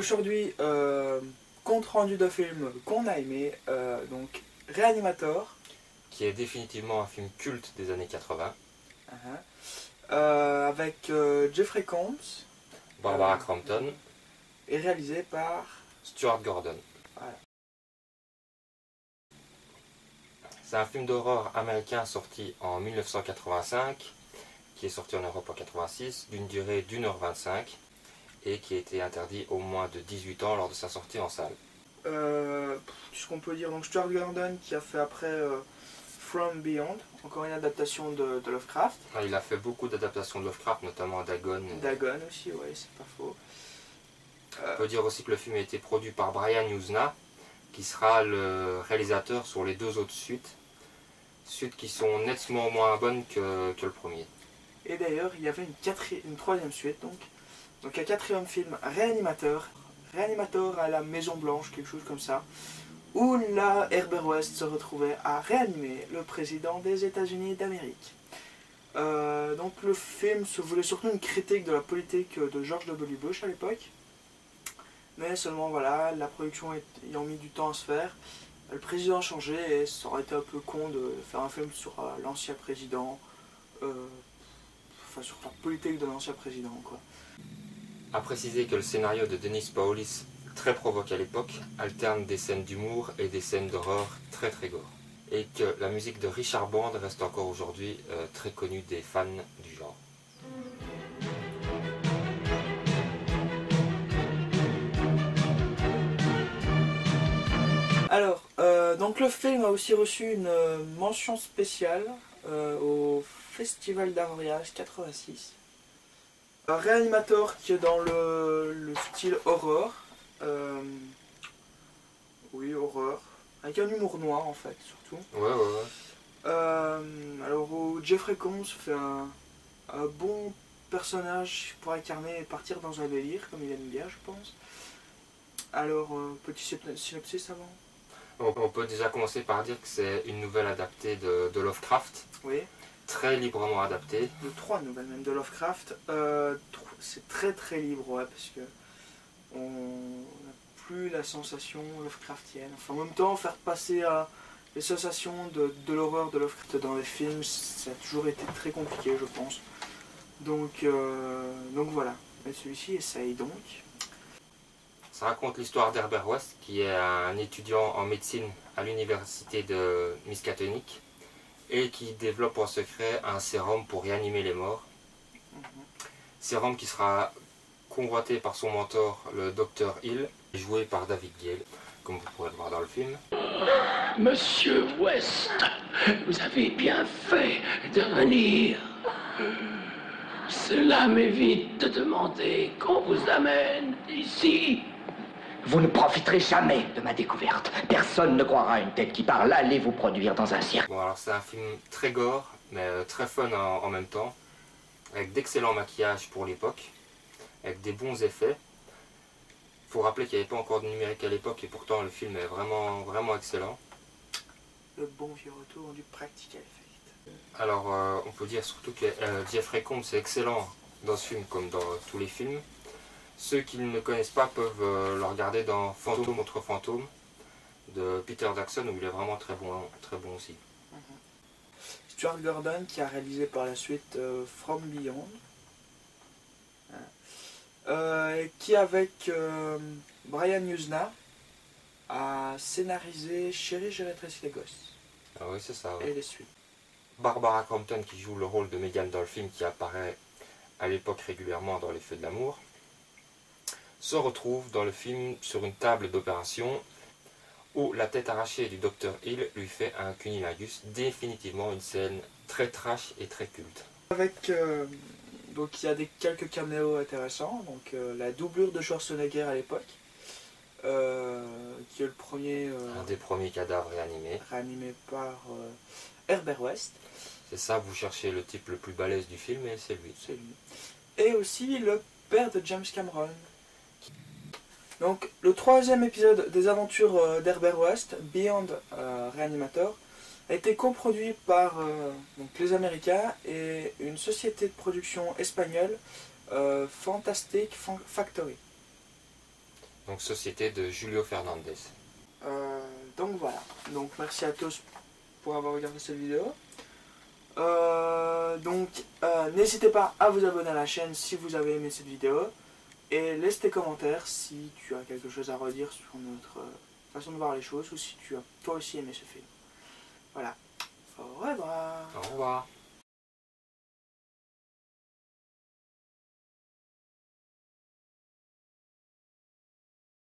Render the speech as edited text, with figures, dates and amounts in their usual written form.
aujourd'hui, compte rendu de film qu'on a aimé, donc Reanimator. Qui est définitivement un film culte des années 80. Avec Jeffrey Combs. Barbara Crampton. Et réalisé par Stuart Gordon. Voilà. C'est un film d'horreur américain sorti en 1985, qui est sorti en Europe en 86, d'une durée d'1h25 et qui a été interdit aux moins de 18 ans lors de sa sortie en salle. Ce qu'on peut dire, donc Stuart Gordon qui a fait après From Beyond, encore une adaptation de Lovecraft. Il a fait beaucoup d'adaptations de Lovecraft, notamment Dagon. Dagon aussi, oui, c'est pas faux. On peut dire aussi que le film a été produit par Brian Yuzna, qui sera le réalisateur sur les 2 autres suites qui sont nettement moins bonnes que le premier. Et d'ailleurs, il y avait une troisième suite, donc un quatrième film, Reanimator à la Maison Blanche, quelque chose comme ça, où la Herbert West se retrouvait à réanimer le président des États-Unis d'Amérique. Donc le film se voulait surtout une critique de la politique de George W. Bush à l'époque, mais seulement voilà, la production ayant mis du temps à se faire, le président a changé et ça aurait été un peu con de faire un film sur l'ancien président, enfin sur la politique de l'ancien président, quoi. A préciser que le scénario de Denis Paulis, très provoqué à l'époque, alterne des scènes d'humour et des scènes d'horreur très gore. Et que la musique de Richard Band reste encore aujourd'hui très connue des fans du genre. Alors, donc le film a aussi reçu une mention spéciale au Festival d'Avoriaz 86. Reanimator qui est dans le style horror. Oui, horreur. Avec un humour noir en fait, surtout. Ouais. Alors où Jeffrey Combs fait un bon personnage pour incarner et partir dans un délire, comme il aime bien, je pense. Alors, petit synopsis avant. On peut déjà commencer par dire que c'est une nouvelle adaptée de Lovecraft. Oui. Très librement adaptée. De 3 nouvelles même de Lovecraft. C'est très libre, ouais, parce que on n'a plus la sensation Lovecraftienne. Enfin, en même temps, faire passer les sensations de l'horreur de Lovecraft dans les films, ça a toujours été très compliqué, je pense. Donc voilà. Mais celui-ci essaye donc. Ça raconte l'histoire d'Herbert West, qui est un étudiant en médecine à l'université de Miskatonic et qui développe en secret un sérum pour réanimer les morts. Sérum qui sera convoité par son mentor, le Dr Hill, joué par David Gale, comme vous pourrez le voir dans le film. Monsieur West, vous avez bien fait de venir. Cela m'évite de demander qu'on vous amène ici. Vous ne profiterez jamais de ma découverte. Personne ne croira à une tête qui parle. Allez vous produire dans un cirque. Bon, alors c'est un film très gore, mais très fun en même temps, avec d'excellents maquillages pour l'époque, avec des bons effets. Il faut rappeler qu'il n'y avait pas encore de numérique à l'époque et pourtant le film est vraiment excellent. Le bon vieux retour du practical effect. Alors on peut dire surtout que Jeffrey Combs est excellent dans ce film comme dans tous les films. Ceux qui ne connaissent pas peuvent le regarder dans Fantôme contre Fantôme de Peter Jackson où il est vraiment très bon aussi. Stuart Gordon qui a réalisé par la suite From Beyond. Qui avec Brian Yuzna a scénarisé Chérie, je maîtrise les gosses. Ah oui, c'est ça. Ouais. Et les suites. Barbara Crampton qui joue le rôle de Megan dans le film, qui apparaît à l'époque régulièrement dans Les Feux de l'amour, se retrouve dans le film sur une table d'opération où la tête arrachée du Dr Hill lui fait un cunilingus. Définitivement une scène très trash et très culte. Avec donc il y a quelques caméos intéressants, donc la doublure de Schwarzenegger à l'époque, qui est le premier un des premiers cadavres réanimé par Herbert West. C'est ça, vous cherchez le type le plus balèze du film et c'est lui. C'est lui. Et aussi le père de James Cameron. Donc le troisième épisode des aventures d'Herbert West, Beyond Reanimator, a été coproduit par donc les Américains et une société de production espagnole, Fantastic Factory. Donc société de Julio Fernandez. Donc voilà, donc merci à tous pour avoir regardé cette vidéo. N'hésitez pas à vous abonner à la chaîne si vous avez aimé cette vidéo. Et laisse tes commentaires si tu as quelque chose à redire sur notre façon de voir les choses ou si tu as toi aussi aimé ce film. Voilà, au revoir. Au revoir.